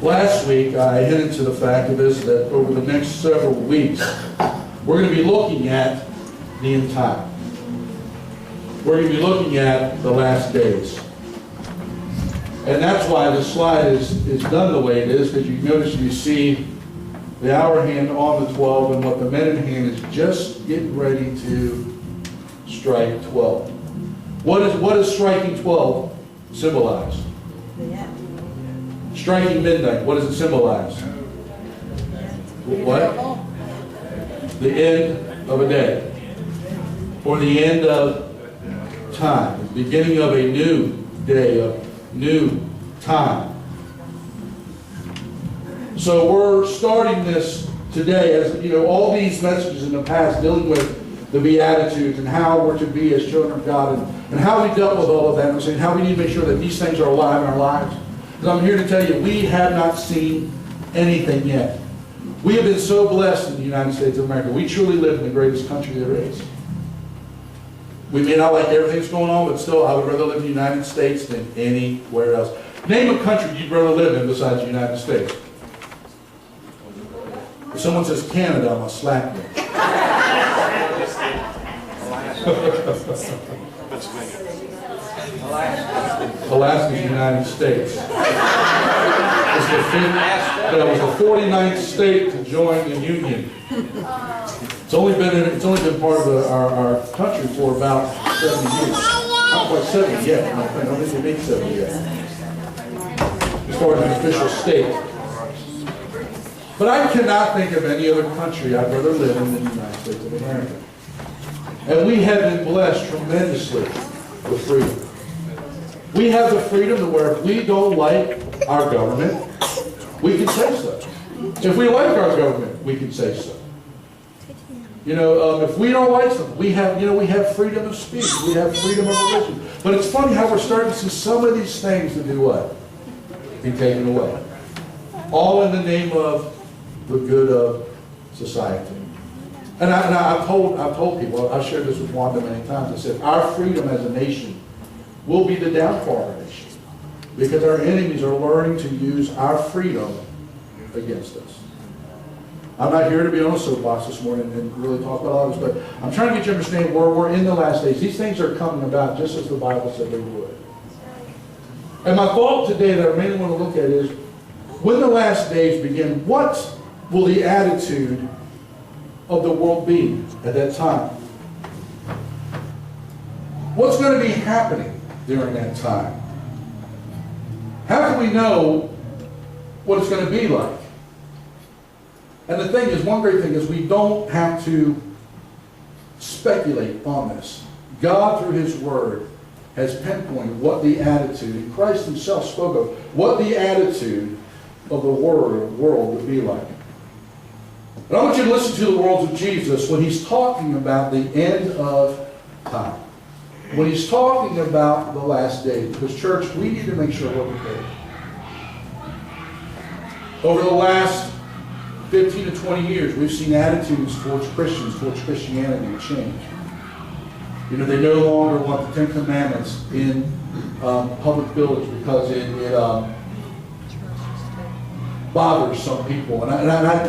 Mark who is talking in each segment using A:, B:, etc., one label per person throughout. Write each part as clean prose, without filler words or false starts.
A: Last week, I hinted to the fact of this, that over the next several weeks, we're going to be looking at the end time. We're going to be looking at the last days. And that's why the slide is done the way it is, because you notice you see the hour hand on the 12, and what the minute hand is just getting ready to strike 12. What is striking 12 symbolize? Striking midnight, what does it symbolize? What? The end of a day. Or the end of time. The beginning of a new day, a new time. So we're starting this today, as you know, all these messages in the past dealing with the Beatitudes and how we're to be as children of God, and how we dealt with all of that, and saying how we need to make sure that these things are alive in our lives. Because I'm here to tell you, we have not seen anything yet. We have been so blessed in the United States of America. We truly live in the greatest country there is. We may not like everything that's going on, but still, I would rather live in the United States than anywhere else. Name a country you'd rather live in besides the United States. If someone says Canada, I'm going to slap you. Alaska is the United States. It was the 49th state to join the Union. It's only been part of our country for about 70 years. Not quite 70 yet. I don't think they make 70 yet. As far as an official state. But I cannot think of any other country I'd rather live in than the United States of America. And we have been blessed tremendously with freedom. We have the freedom to where if we don't like our government, we can say so. If we like our government, we can say so. You know, if we don't like something, we have freedom of speech. We have freedom of religion. But it's funny how we're starting to see some of these things to do what? Be taken away. All in the name of the good of society. And I've told people, I've shared this with Wanda many times, I said, our freedom as a nation will be the downfall of our nation. Because our enemies are learning to use our freedom against us. I'm not here to be on a soapbox this morning and really talk about all this, but I'm trying to get you to understand where we're in the last days. These things are coming about just as the Bible said they would. And my thought today that I mainly want to look at is, when the last days begin, what will the attitude of the world be at that time? What's going to be happening during that time? How can we know what it's going to be like? And the thing is, one great thing is we don't have to speculate on this. God, through His Word, has pinpointed what the attitude, and Christ Himself spoke of, what the attitude of the world would be like. And I want you to listen to the words of Jesus when He's talking about the end of time. When He's talking about the last days. Because, church, we need to make sure we're prepared. Over the last 15 to 20 years, we've seen attitudes towards Christians, towards Christianity change. You know, they no longer want the Ten Commandments in public buildings because it bothers some people. And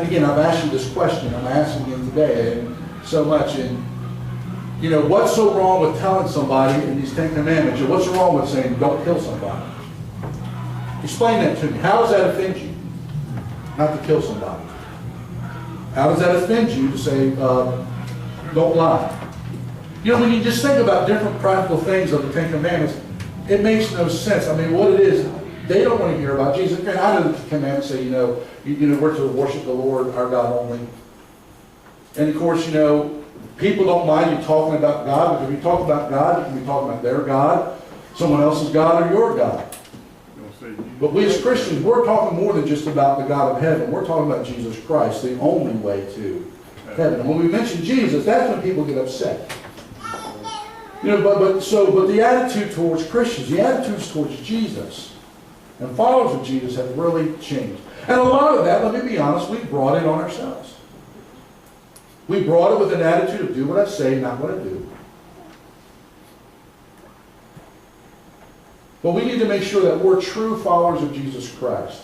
A: again, I've asked you this question. I'm asking you today, and so much. And you know, what's so wrong with telling somebody in these Ten Commandments? What's wrong with saying don't kill somebody? Explain that to me. How does that offend you? Not to kill somebody. How does that offend you to say don't lie? You know, when you just think about different practical things of the Ten Commandments, it makes no sense. I mean, what it is, they don't want to hear about Jesus. I know the commandments say, we're to worship the Lord, our God only. And of course, people don't mind you talking about God, because if you talk about God, you can be talking about their God, someone else's God, or your God. But we as Christians, we're talking more than just about the God of heaven. We're talking about Jesus Christ, the only way to heaven. And when we mention Jesus, that's when people get upset. But the attitude towards Christians, the attitudes towards Jesus and followers of Jesus have really changed. And a lot of that, let me be honest, we brought it on ourselves. We brought it with an attitude of do what I say, not what I do. But we need to make sure that we're true followers of Jesus Christ.